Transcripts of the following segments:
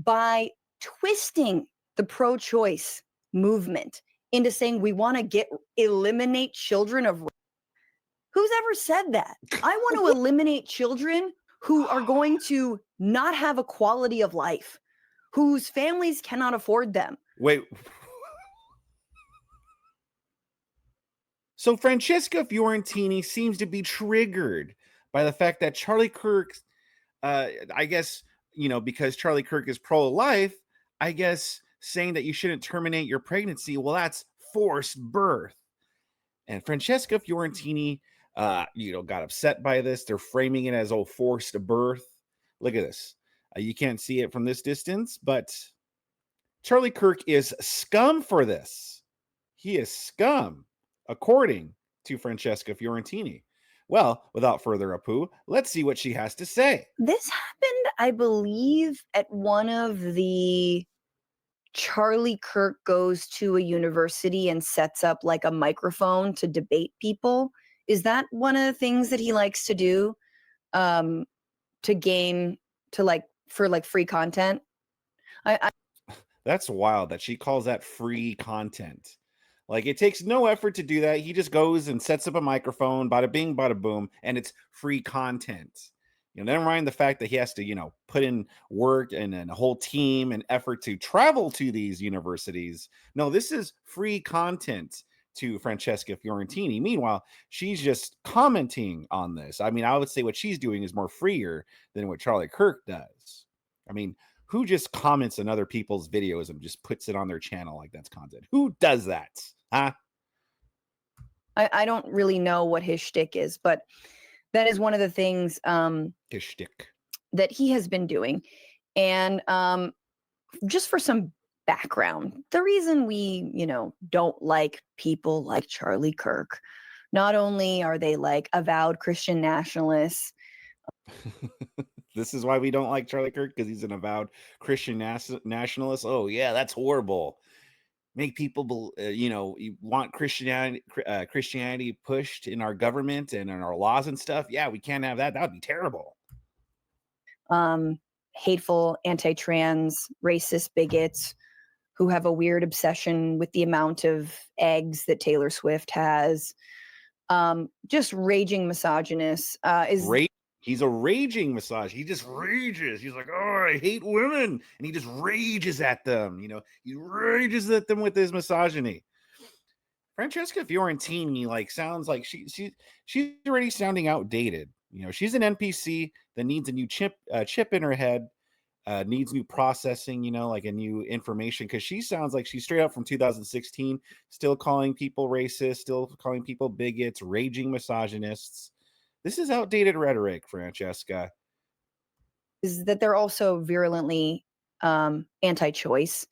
by twisting the pro-choice movement into saying we want to eliminate children of. Who's ever said that? I want to eliminate children who are going to not have a quality of life, whose families cannot afford them. Wait. So Francesca Fiorentini seems to be triggered by the fact that Charlie Kirk, I guess, because Charlie Kirk is pro-life, I guess saying that you shouldn't terminate your pregnancy, well, that's forced birth. And Francesca Fiorentini, got upset by this. They're framing it as forced birth. Look at this. You can't see it from this distance, but Charlie Kirk is scum for this. He is scum, according to Francesca Fiorentini. Well, without further ado, let's see what she has to say. This happened, I believe, at one of the Charlie Kirk goes to a university and sets up like a microphone to debate people. Is that one of the things that he likes to do to gain for free content? That's wild that she calls that free content. Like, it takes no effort to do that. He just goes and sets up a microphone, bada bing, bada boom, and it's free content. Never mind the fact that he has to, put in work and a whole team and effort to travel to these universities. No, this is free content to Francesca Fiorentini. Meanwhile, she's just commenting on this. I mean, I would say what she's doing is more freer than what Charlie Kirk does. I mean, who just comments on other people's videos and just puts it on their channel like that's content? Who does that? Huh? I don't really know what his shtick is, but that is one of the things his shtick that he has been doing. And just for some background, the reason we, don't like people like Charlie Kirk, not only are they like avowed Christian nationalists. This is why we don't like Charlie Kirk, because he's an avowed Christian nationalist. Oh, yeah, that's horrible. Make people, you want Christianity pushed in our government and in our laws and stuff. Yeah, we can't have that. That would be terrible. Hateful, anti-trans, racist bigots who have a weird obsession with the amount of eggs that Taylor Swift has. Just raging misogynists. He's a raging misogynist. He just rages. He's like, oh, I hate women. And he just rages at them. He rages at them with his misogyny. Francesca Fiorentini sounds like she's already sounding outdated. She's an NPC that needs a new chip in her head, needs new processing, like a new information, because she sounds like she's straight up from 2016, still calling people racist, still calling people bigots, raging misogynists. This is outdated rhetoric, Francesca. Is that they're also virulently anti-choice.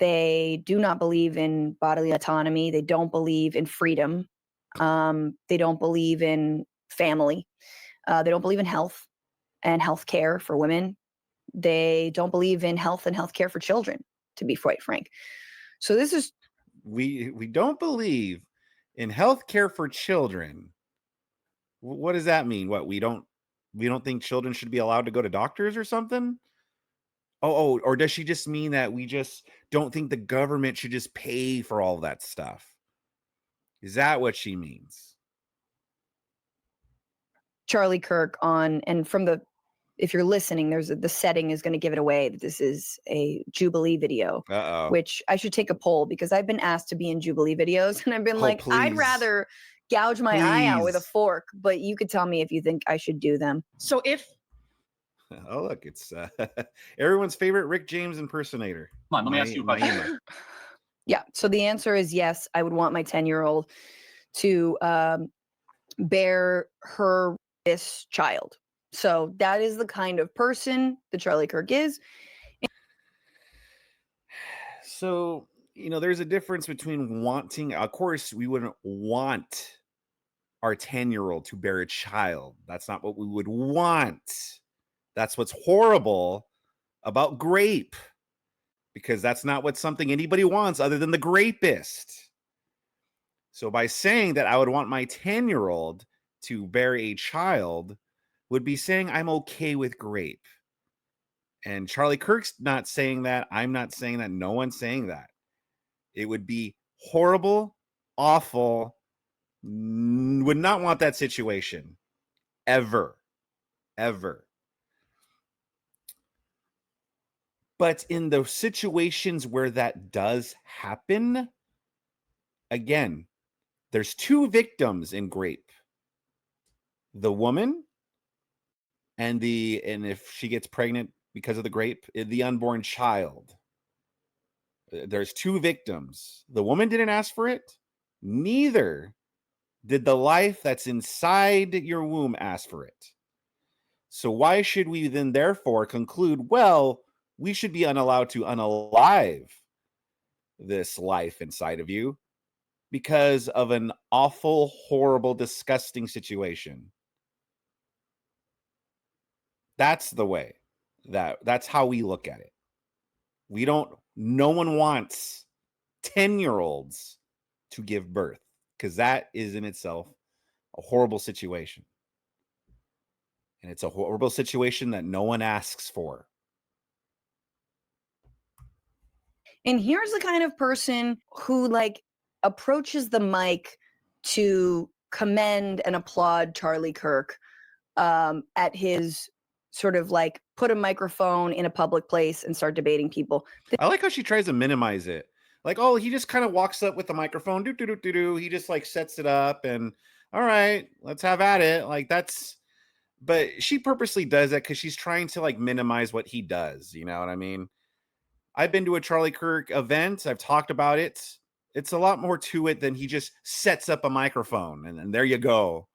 They do not believe in bodily autonomy. They don't believe in freedom. They don't believe in family. They don't believe in health and health care for women. They don't believe in health and health care for children, to be quite frank. So this is... We don't believe in health care for children. What does that mean? What, we don't think children should be allowed to go to doctors or something? Oh, or does she just mean that we just don't think the government should just pay for all that stuff? Is that what she means? Charlie Kirk if you're listening, the setting is going to give it away that this is a Jubilee video. Uh-oh. Which I should take a poll, because I've been asked to be in Jubilee videos and I've been please. I'd rather gouge my eye out with a fork, but you could tell me if you think I should do them. So oh, look, it's everyone's favorite Rick James impersonator. Come on, let me ask you a question. Yeah, so the answer is yes. I would want my 10-year-old to bear this child. So that is the kind of person that Charlie Kirk is. So, there's a difference between wanting. Of course, we wouldn't want our 10-year-old to bear a child. That's not what we would want. That's what's horrible about grape, because that's not what something anybody wants other than the grapist. So by saying that I would want my 10-year-old to bear a child would be saying I'm okay with grape. And Charlie Kirk's not saying that. I'm not saying that. No one's saying that. It would be horrible, awful. Would not want that situation ever, ever. But in those situations where that does happen, again, there's two victims in Grape. The woman and if she gets pregnant because of the grape, the unborn child. There's two victims. The woman didn't ask for it. Neither did the life that's inside your womb ask for it. So why should we then therefore conclude, well, we should be unallowed to unalive this life inside of you because of an awful, horrible, disgusting situation? That's the way. That's how we look at it. No one wants 10-year-olds to give birth, because that is in itself a horrible situation. And it's a horrible situation that no one asks for. And here's the kind of person who like approaches the mic to commend and applaud Charlie Kirk at his sort of like put a microphone in a public place and start debating people. I like how she tries to minimize it. Like, oh, he just kind of walks up with the microphone, do. He just like sets it up and all right, let's have at it. Like but she purposely does that because she's trying to like minimize what he does. You know what I mean? I've been to a Charlie Kirk event. I've talked about it. It's a lot more to it than he just sets up a microphone and there you go.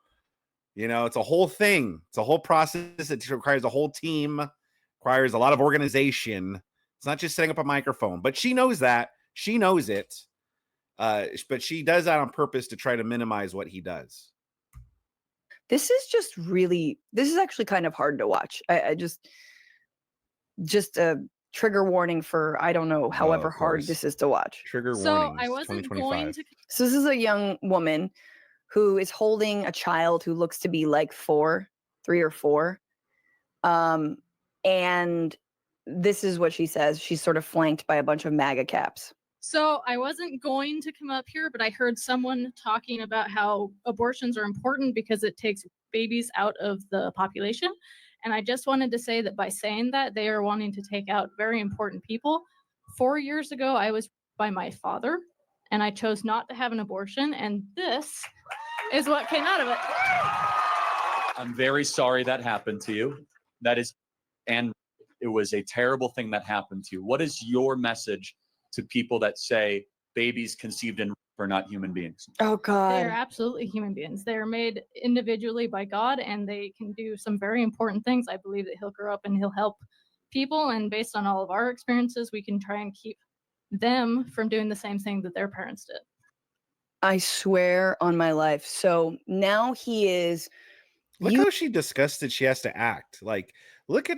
You know, it's a whole thing. It's a whole process. It requires a whole team, requires a lot of organization. It's not just setting up a microphone, but she knows that. She knows it. But she does that on purpose to try to minimize what he does. This is actually kind of hard to watch. I just a trigger warning for, I don't know, however hard this is to watch. Trigger So warnings. I wasn't going 2025. to. So this is a young woman who is holding a child who looks to be like 3 or 4. And this is what she says. She's sort of flanked by a bunch of MAGA caps. So I wasn't going to come up here, but I heard someone talking about how abortions are important because it takes babies out of the population. And I just wanted to say that by saying that, they are wanting to take out very important people. 4 years ago, I was by my father, and I chose not to have an abortion. And this is what came out of it. I'm very sorry that happened to you. And it was a terrible thing that happened to you. What is your message to people that say babies conceived in are not human beings? Oh, God. They are absolutely human beings. They are made individually by God, and they can do some very important things. I believe that he'll grow up and he'll help people. And based on all of our experiences, we can try and keep them from doing the same thing that their parents did. I swear on my life. So now he is. Look how she disgusted she has to act. Like, look at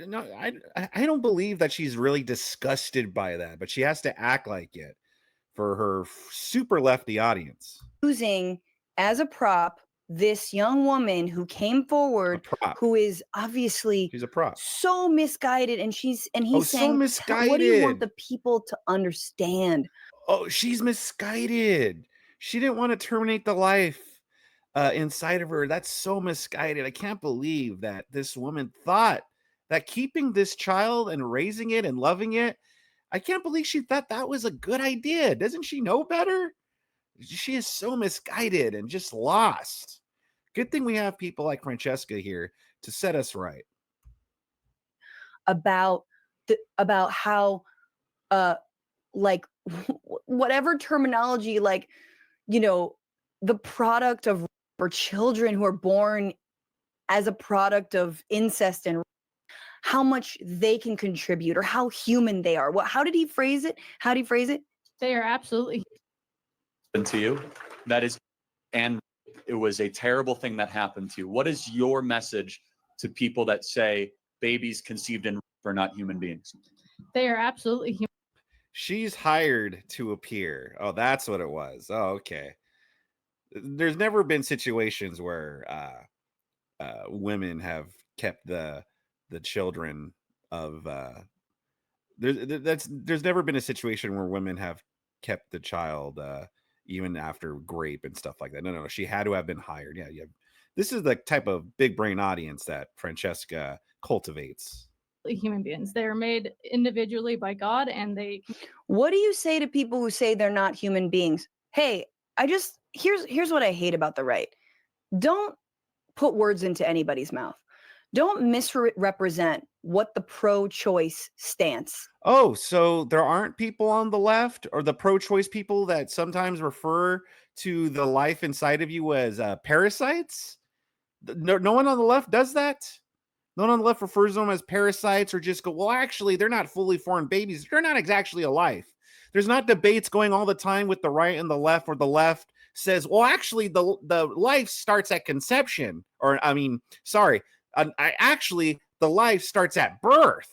no, I don't believe that she's really disgusted by that, but she has to act like it for her super lefty audience. Using as a prop this young woman who came forward, who is obviously she's a prop, so misguided, and he's so saying, misguided. What do you want the people to understand? Oh, she's misguided. She didn't want to terminate the life inside of her. That's so misguided. I can't believe that this woman thought that keeping this child and raising it and loving it, I can't believe she thought that was a good idea. Doesn't she know better? She is so misguided and just lost. Good thing we have people like Francesca here to set us right. About how like whatever terminology, like, you know, the product of or children who are born as a product of incest and how much they can contribute or how human they are. How did he phrase it? How did he phrase it? They are absolutely. To you, and it was a terrible thing that happened to you. What is your message to people that say babies conceived in are not human beings? They are absolutely human. She's hired to appear. Oh, that's what it was. Oh, okay. There's never been situations where women have kept the children there's never been a situation where women have kept the child even after grape and stuff like that. No, she had to have been hired. Yeah. This is the type of big brain audience that Francesca cultivates. Human beings. They're made individually by God, and they. What do you say to people who say they're not human beings? Hey, here's what I hate about the right. Don't put words into anybody's mouth. Don't misrepresent what the pro-choice stance. Oh, so there aren't people on the left or the pro-choice people that sometimes refer to the life inside of you as parasites? No one on the left does that? No one on the left refers to them as parasites or just go, well, actually, they're not fully formed babies. They're not exactly a life. There's not debates going all the time with the right and the left, where the left says, well, actually, the life starts at conception. Actually, the life starts at birth.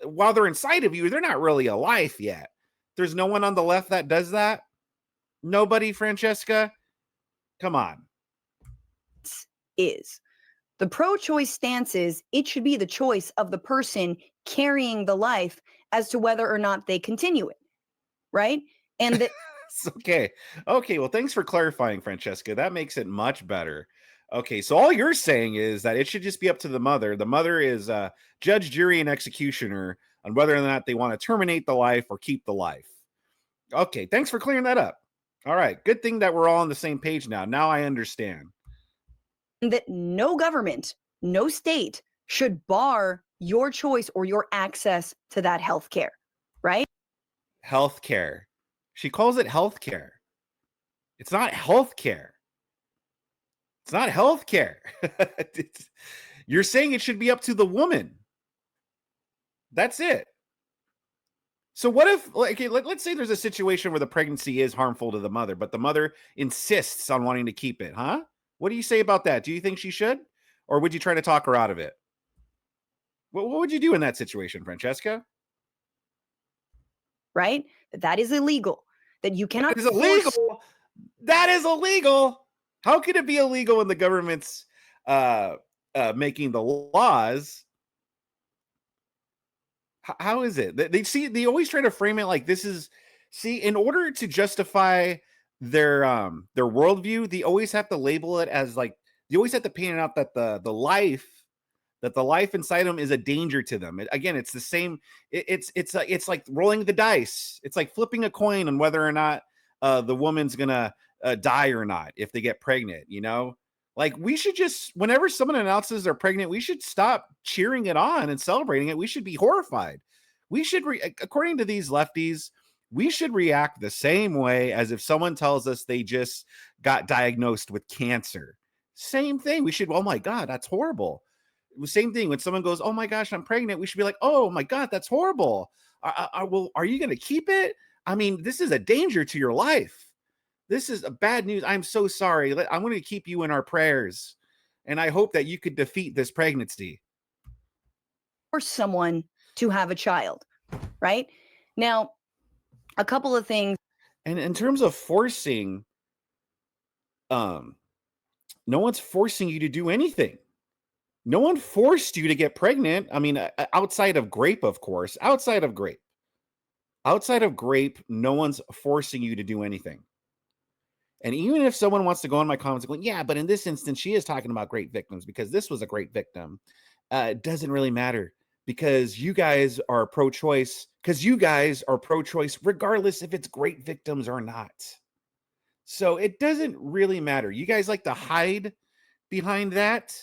While they're inside of you, they're not really a life yet. There's no one on the left that does that? Nobody, Francesca? Come on. Is the pro-choice stance is it should be the choice of the person carrying the life as to whether or not they continue it, right? And okay, well, thanks for clarifying, Francesca. That makes it much better. Okay, so all you're saying is that it should just be up to the mother. The mother is judge, jury, and executioner on whether or not they want to terminate the life or keep the life. Okay, thanks for clearing that up. All right, good thing that we're all on the same page now. Now I understand. That no government, no state should bar your choice or your access to that health care, right? Health care. She calls it health care. It's not health care. It's not health care. You're saying it should be up to the woman. That's it. So what if, okay, let's say there's a situation where the pregnancy is harmful to the mother, but the mother insists on wanting to keep it, huh? What do you say about that? Do you think she should? Or would you try to talk her out of it? What would you do in that situation, Francesca? Right? That is illegal. That you cannot. That is illegal. That is illegal. How can it be illegal when the government's making the laws? How is it? They always try to frame it like this is, in order to justify their worldview, they always have to label it as like, they always have to paint it out that the life inside them is a danger to them. Again, it's the same. It's like rolling the dice. It's like flipping a coin on whether or not the woman's gonna die or not if they get pregnant. You know, like we should just, whenever someone announces they're pregnant, we should stop cheering it on and celebrating it. We should be horrified. We should, according to these lefties, we should react the same way as if someone tells us they just got diagnosed with cancer. Same thing. We should, oh my God, that's horrible. Same thing when someone goes, oh my gosh, I'm pregnant. We should be like, oh my God, that's horrible. Are you going to keep it? I mean, this is a danger to your life. This is a bad news. I'm so sorry. I'm going to keep you in our prayers. And I hope that you could defeat this pregnancy. Force someone to have a child, right? Now, a couple of things. And in terms of forcing, no one's forcing you to do anything. No one forced you to get pregnant. I mean, outside of grape, of course. Outside of grape, no one's forcing you to do anything. And even if someone wants to go in my comments and go, yeah, but in this instance, she is talking about great victims because this was a great victim. It doesn't really matter because you guys are pro-choice. Regardless if it's great victims or not. So it doesn't really matter. You guys like to hide behind that,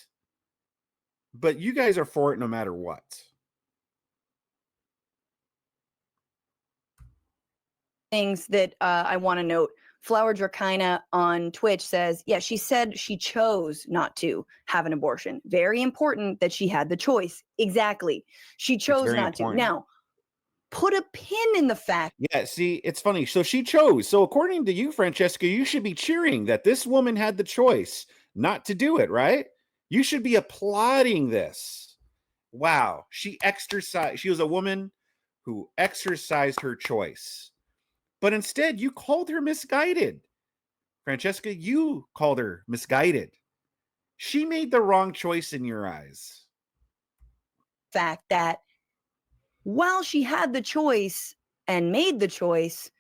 but you guys are for it no matter what. Things that I want to note. Flower Dracina on Twitch says, yeah, she said she chose not to have an abortion. Very important that she had the choice. Exactly. She chose not to. Now, put a pin in the fact. Yeah, see, it's funny. So she chose. So according to you, Francesca, you should be cheering that this woman had the choice not to do it, right? You should be applauding this. Wow. She was a woman who exercised her choice. But instead, you called her misguided. Francesca, you called her misguided. She made the wrong choice in your eyes. Fact that while she had the choice and made the choice,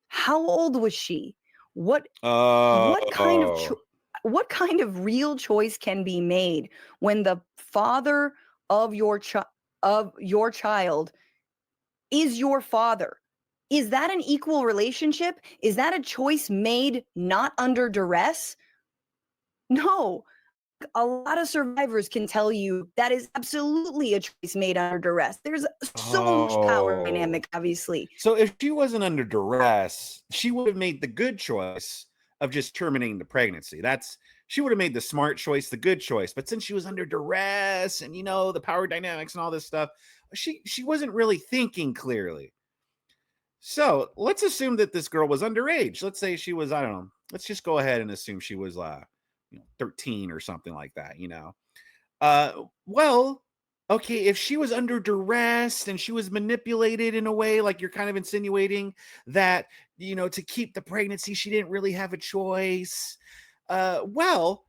how old was she? What kind of Oh, what kind of real choice can be made when the father of your child is your father? Is that an equal relationship? Is that a choice made not under duress? No. A lot of survivors can tell you that is absolutely a choice made under duress. There's so much power oh. dynamic, obviously. So if she wasn't under duress, she would have made the good choice of just terminating the pregnancy. She would have made the smart choice, the good choice. But since she was under duress and the power dynamics and all this stuff, she wasn't really thinking clearly. So let's assume that this girl was underage. Let's say she was, I don't know. Let's just go ahead and assume she was 13 or something like that. Well, okay, if she was under duress and she was manipulated in a way, like you're kind of insinuating that, to keep the pregnancy, she didn't really have a choice. Well,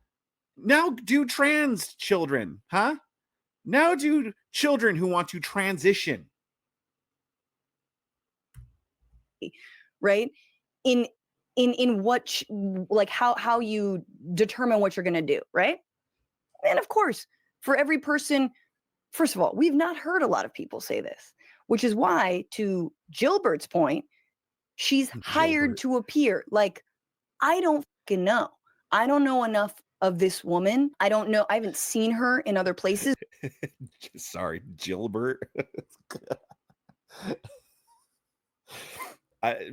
now do trans children, huh? Now do children who want to transition. Right? In what like how you determine what you're going to do, right? And of course, for every person, first of all, we've not heard a lot of people say this, which is why, to Gilbert's point, she's hired Gilbert. to appear. Like, I don't fucking know. I don't know enough of this woman. I don't know. I haven't seen her in other places. Sorry, Gilbert.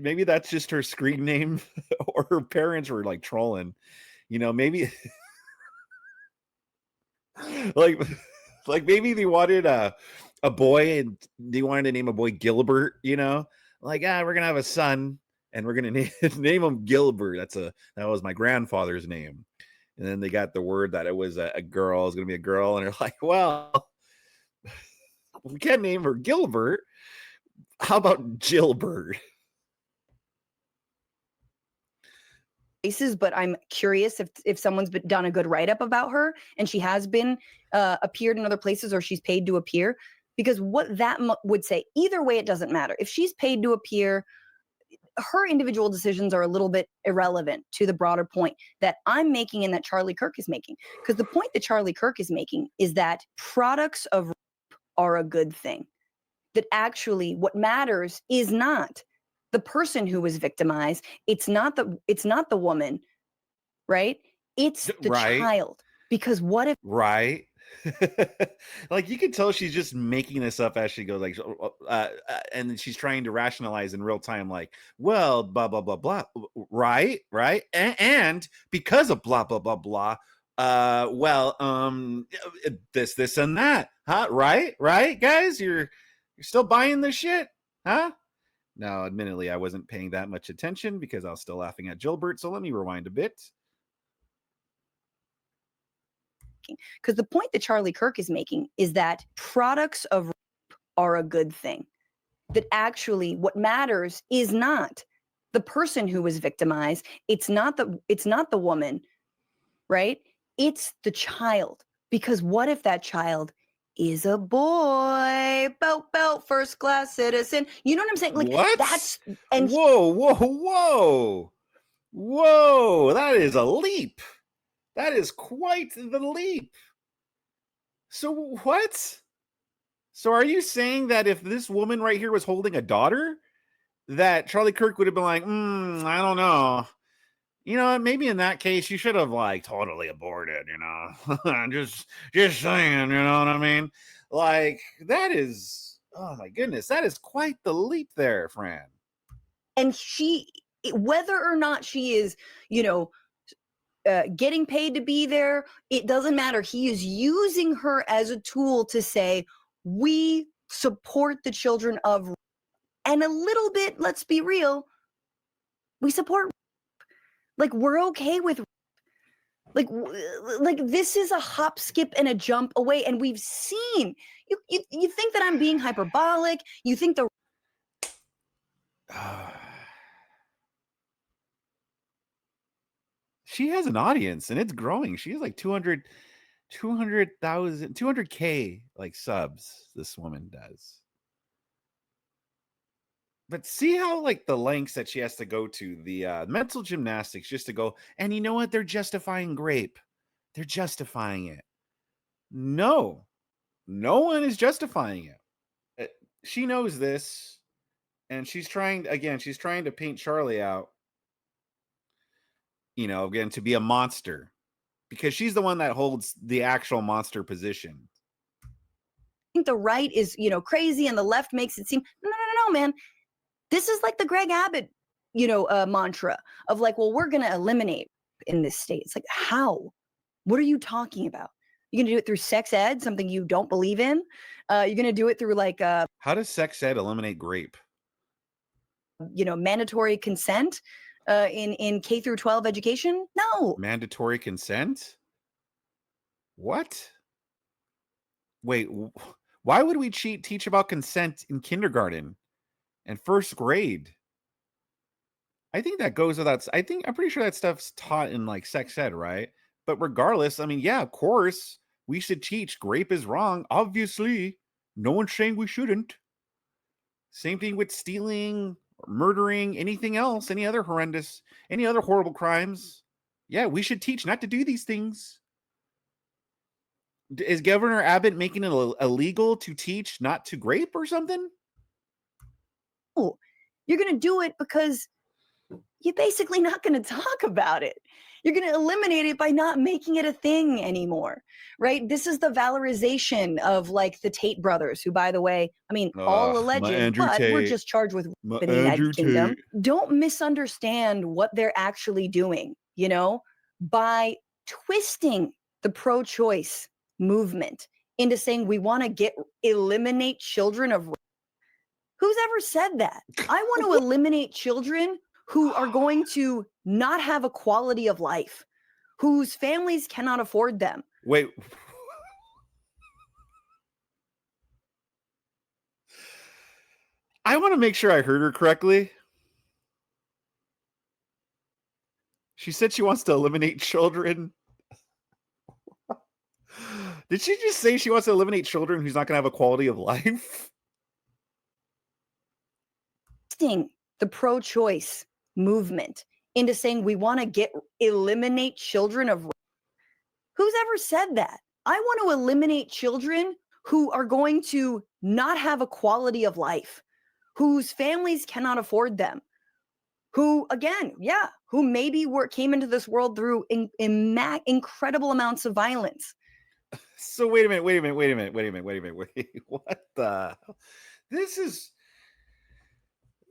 Maybe that's just her screen name, or her parents were like trolling. Maybe like maybe they wanted a boy and they wanted to name a boy Gilbert. Like we're gonna have a son and we're gonna name him Gilbert. That was my grandfather's name. And then they got the word that it was a girl. It was gonna be a girl, and they're like, well, we can't name her Gilbert. How about Gilbert? Places, but I'm curious if someone's done a good write-up about her and she has been appeared in other places, or she's paid to appear, because what that would say, either way, it doesn't matter. If she's paid to appear, her individual decisions are a little bit irrelevant to the broader point that I'm making and that Charlie Kirk is making. Because the point that Charlie Kirk is making is that products of rape are a good thing. That actually what matters is not the person who was victimized. It's not the woman, right? It's the Right. child. Because what if Right. Like you can tell she's just making this up as she goes, like, and then she's trying to rationalize in real time, like, well, blah blah blah blah, right, and because of blah blah blah blah, this and that, huh? Right, guys, you're still buying this shit, huh? Now, admittedly, I wasn't paying that much attention because I was still laughing at Gilbert. So let me rewind a bit. Because the point that Charlie Kirk is making is that products of rape are a good thing. That actually what matters is not the person who was victimized. It's not the woman, right? It's the child. Because what if that child is a boy? Belt, first class citizen. You know what I'm saying? Like What? that's and Whoa. That is a leap. That is quite the leap. So what? So are you saying that if this woman right here was holding a daughter, that Charlie Kirk would have been like, I don't know. Maybe in that case, you should have like totally aborted, just saying, you know what I mean? Like that is, oh my goodness, that is quite the leap there, Fran. And whether or not she is, getting paid to be there, it doesn't matter. He is using her as a tool to say, we support the children of, and a little bit, let's be real, we support, like, we're okay with, like this is a hop, skip, and a jump away. And we've seen, you think that I'm being hyperbolic? You think the she has an audience and it's growing. She has like 200,000, 200K like subs. This woman does. But see how like the lengths that she has to go to, the mental gymnastics just to go, and you know what? They're justifying grape. They're justifying it. No, no one is justifying it. She knows this, and she's trying to paint Charlie out, again, to be a monster because she's the one that holds the actual monster position. I think the right is, crazy and the left makes it seem, no, man. This is like the Greg Abbott, mantra of like, well, we're going to eliminate in this state. It's like, how? What are you talking about? You're going to do it through sex ed, something you don't believe in? You're going to do it through like, how does sex ed eliminate grape? Mandatory consent in K through 12 education? No. Mandatory consent? What? Wait, why would we teach about consent in kindergarten and first grade? I think that goes without. I'm pretty sure that stuff's taught in like sex ed, right? But regardless, I mean, yeah, of course, we should teach grape is wrong. Obviously, no one's saying we shouldn't. Same thing with stealing, murdering, anything else, any other horrible crimes. Yeah, we should teach not to do these things. Is Governor Abbott making it illegal to teach not to grape or something? Oh, you're going to do it because you're basically not going to talk about it. You're going to eliminate it by not making it a thing anymore, right? This is the valorization of like the Tate brothers, who, by the way, I mean, all alleged, but we're just charged with in the United Kingdom. Don't misunderstand what they're actually doing, by twisting the pro-choice movement into saying we want to eliminate children of. Who's ever said that? I want to eliminate children who are going to not have a quality of life, whose families cannot afford them. Wait. I want to make sure I heard her correctly. She said she wants to eliminate children. Did she just say she wants to eliminate children who's not going to have a quality of life? The pro-choice movement into saying we want to eliminate children of. Who's ever said that? I want to eliminate children who are going to not have a quality of life, whose families cannot afford them, who, again, who maybe came into this world through incredible amounts of violence. So wait a minute. What the? This is.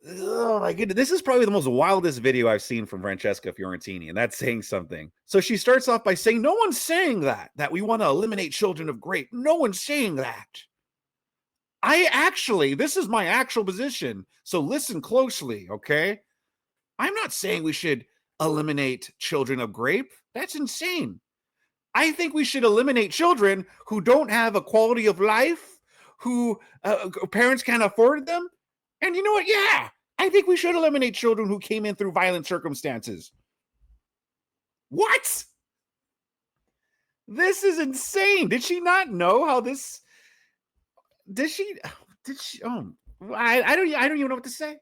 Oh my goodness. This is probably the most wildest video I've seen from Francesca Fiorentini, and that's saying something. So she starts off by saying, no one's saying that we want to eliminate children of grape. No one's saying that. This is my actual position. So listen closely, okay? I'm not saying we should eliminate children of grape. That's insane. I think we should eliminate children who don't have a quality of life, who parents can't afford them. And you know what? Yeah, I think we should eliminate children who came in through violent circumstances. What? This is insane. Did she not know how this? Did she? Oh, I don't even know what to say.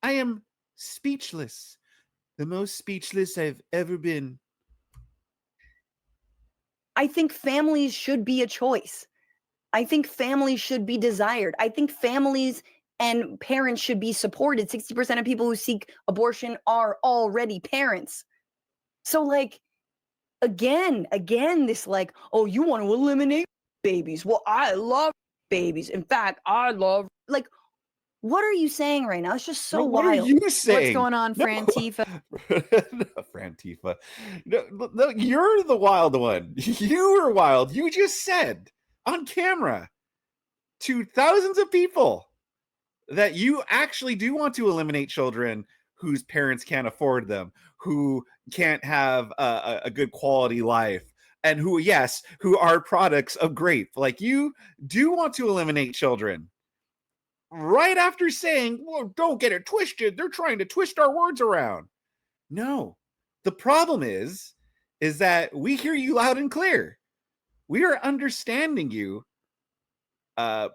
I am speechless. The most speechless I've ever been. I think families should be a choice. I think families should be desired. I think families and parents should be supported. 60% of people who seek abortion are already parents. So like, again, this like, oh, you want to eliminate babies. Well, I love babies. In fact, I love, like, what are you saying right now? It's just so what wild. Are you saying? What's going on, Frantifa? No, Frantifa. No, you're the wild one. You were wild. You just said on camera to thousands of people that you actually do want to eliminate children whose parents can't afford them, who can't have a good quality life, and who are products of grape. Like, you do want to eliminate children. Right after saying, well, don't get it twisted, they're trying to twist our words around. No, the problem is that we hear you loud and clear. We are understanding you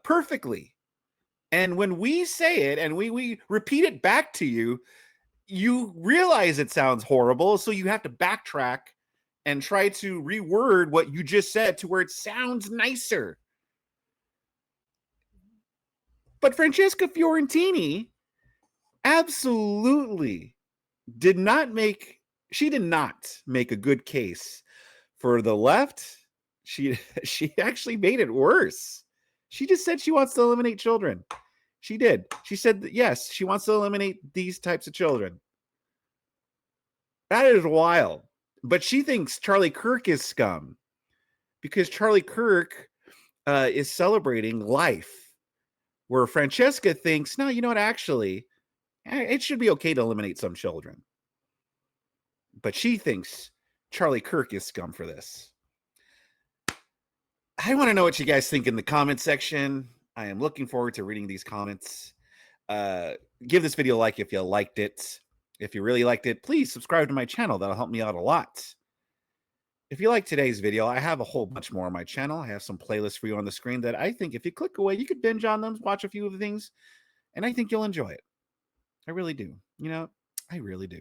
perfectly. And when we say it and we repeat it back to you, you realize it sounds horrible. So you have to backtrack and try to reword what you just said to where it sounds nicer. But Francesca Fiorentini absolutely did not make a good case for the left. She actually made it worse. She just said she wants to eliminate children. She did. She said that, yes, she wants to eliminate these types of children. That is wild. But she thinks Charlie Kirk is scum because Charlie Kirk is celebrating life, where Francesca thinks, no, you know what, actually, it should be okay to eliminate some children. But she thinks Charlie Kirk is scum for this. I want to know what you guys think in the comment section. I am looking forward to reading these comments. Give this video a like if you liked it. If you really liked it, please subscribe to my channel. That'll help me out a lot. If you like today's video, I have a whole bunch more on my channel. I have some playlists for you on the screen that I think if you click away, you could binge on them, watch a few of the things, and I think you'll enjoy it. I really do. You know, I really do.